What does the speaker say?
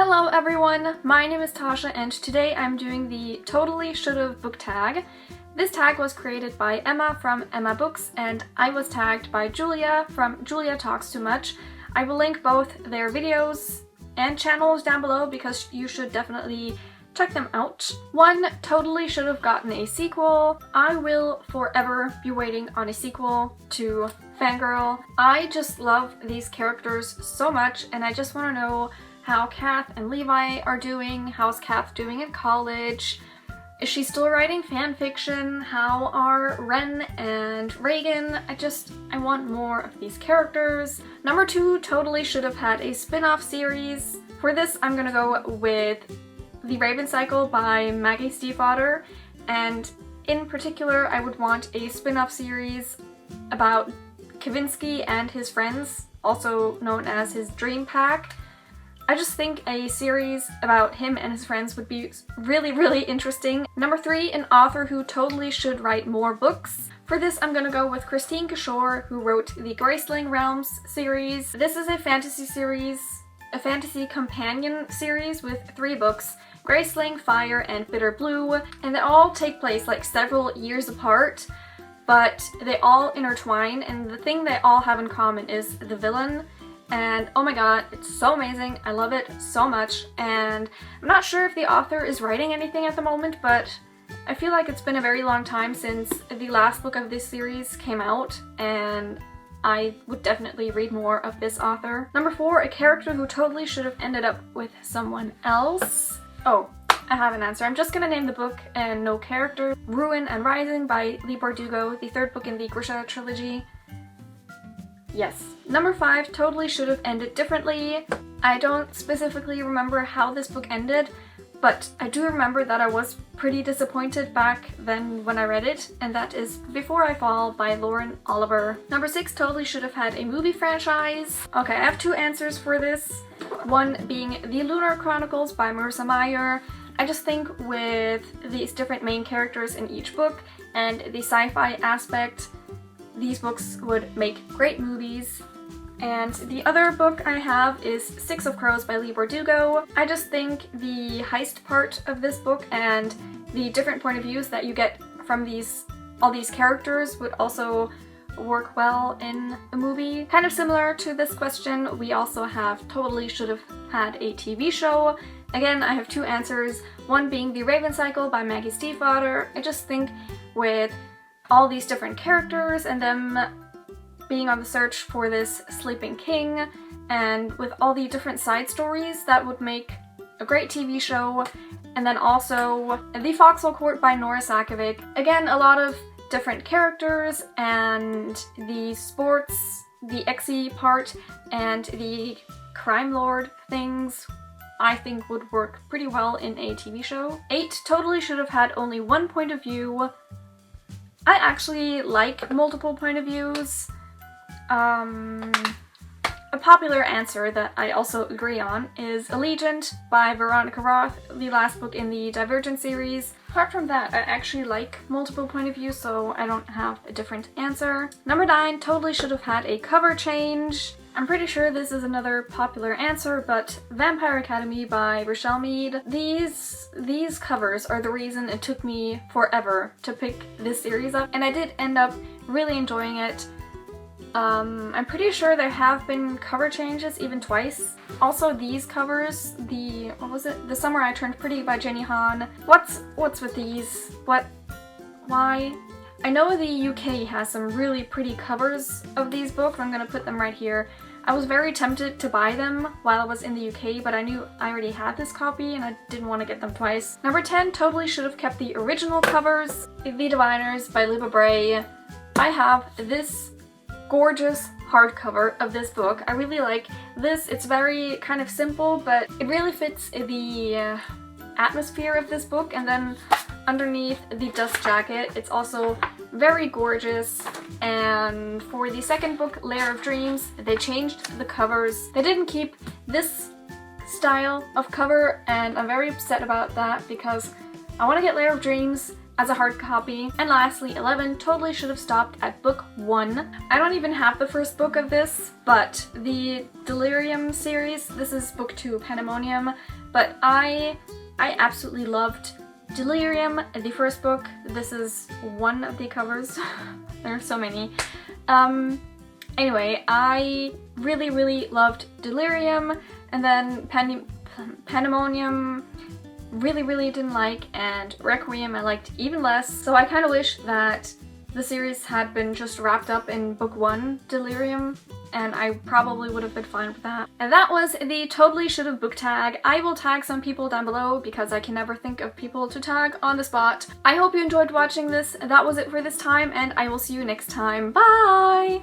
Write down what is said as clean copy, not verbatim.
Hello everyone, my name is Tasha and today I'm doing the Totally Should've book tag. This tag was created by Emma from Emma Books and I was tagged by Julia from Julia Talks Too Much. I will link both their videos and channels down below because you should definitely check them out. One totally should have gotten a sequel. I will forever be waiting on a sequel to Fangirl. I just love these characters so much and I just want to know how Kath and Levi are doing. How's Kath doing in college? Is she still writing fan fiction? How are Ren and Reagan? I want more of these characters. Number 2 totally should have had a spin-off series. For this, I'm gonna go with The Raven Cycle by Maggie Stiefvater, and in particular, I would want a spin-off series about Kavinsky and his friends, also known as his Dream Pack. I just think a series about him and his friends would be really interesting. Number 3, an author who totally should write more books. For this, I'm gonna go with Christine Kishore, who wrote the Graceling Realms series. This is a fantasy series, a fantasy companion series with 3 books, Graceling, Fire, and Bitter Blue, and they all take place like several years apart, but they all intertwine, and the thing they all have in common is the villain. And oh my god, it's so amazing. I love it so much, and I'm not sure if the author is writing anything at the moment, but I feel like it's been a very long time since the last book of this series came out, and I would definitely read more of this author. Number 4, a character who totally should have ended up with someone else. Oh, I have an answer. I'm just gonna name the book and no character. Ruin and Rising by Leigh Bardugo, the 3rd book in the Grisha trilogy. Yes. Number 5 totally should have ended differently. I don't specifically remember how this book ended, but I do remember that I was pretty disappointed back then when I read it, and that is Before I Fall by Lauren Oliver. Number 6 totally should have had a movie franchise. Okay, I have 2 answers for this. One being The Lunar Chronicles by Marissa Meyer. I just think with these different main characters in each book and the sci-fi aspect, these books would make great movies. And the other book I have is 6 of Crows by Leigh Bardugo. I just think the heist part of this book and the different point of views that you get from all these characters would also work well in a movie. Kind of similar to this question, we also have totally should have had a TV show. Again, I have 2 answers, one being The Raven Cycle by Maggie Stiefvater. I just think with all these different characters and them being on the search for this sleeping king, and with all the different side stories, that would make a great TV show. And then also The Foxhole Court by Nora Sakovic. Again, a lot of different characters, and the sports, the Exy part, and the crime lord things I think would work pretty well in a TV show. 8 totally should have had only one point of view. I actually like multiple point of views. A popular answer that I also agree on is Allegiant by Veronica Roth, the last book in the Divergent series. Apart from that, I actually like multiple point of views, so I don't have a different answer. Number 9 totally should have had a cover change. I'm pretty sure this is another popular answer, but Vampire Academy by Rochelle Mead. These covers are the reason it took me forever to pick this series up, and I did end up really enjoying it. I'm pretty sure there have been cover changes even twice. Also these covers, what was it? The Summer I Turned Pretty by Jenny Han. What's with these? Why? I know the UK has some really pretty covers of these books. I'm gonna put them right here. I was very tempted to buy them while I was in the UK, but I knew I already had this copy and I didn't want to get them twice. Number 10 totally should have kept the original covers. The Diviners by Luba Bray. I have this gorgeous hardcover of this book. I really like this. It's very kind of simple, but it really fits the atmosphere of this book. And then underneath the dust jacket, it's also very gorgeous. And for the 2nd book, Lair of Dreams, they changed the covers. They didn't keep this style of cover, and I'm very upset about that because I want to get Lair of Dreams. as a hard copy. And lastly, 11 totally should have stopped at book 1. I don't even have the first book of this, but the Delirium series, this is book 2, Pandemonium, but I absolutely loved Delirium, the first book. This is one of the covers. There are so many. Anyway, I really loved Delirium, and then Pandemonium really didn't like, and Requiem I liked even less. So I kind of wish that the series had been just wrapped up in book 1, Delirium, and I probably would have been fine with that. And that was the totally should have book tag. I will tag some people down below because I can never think of people to tag on the spot. I hope you enjoyed watching this. That was it for this time, and I will see you next time. Bye!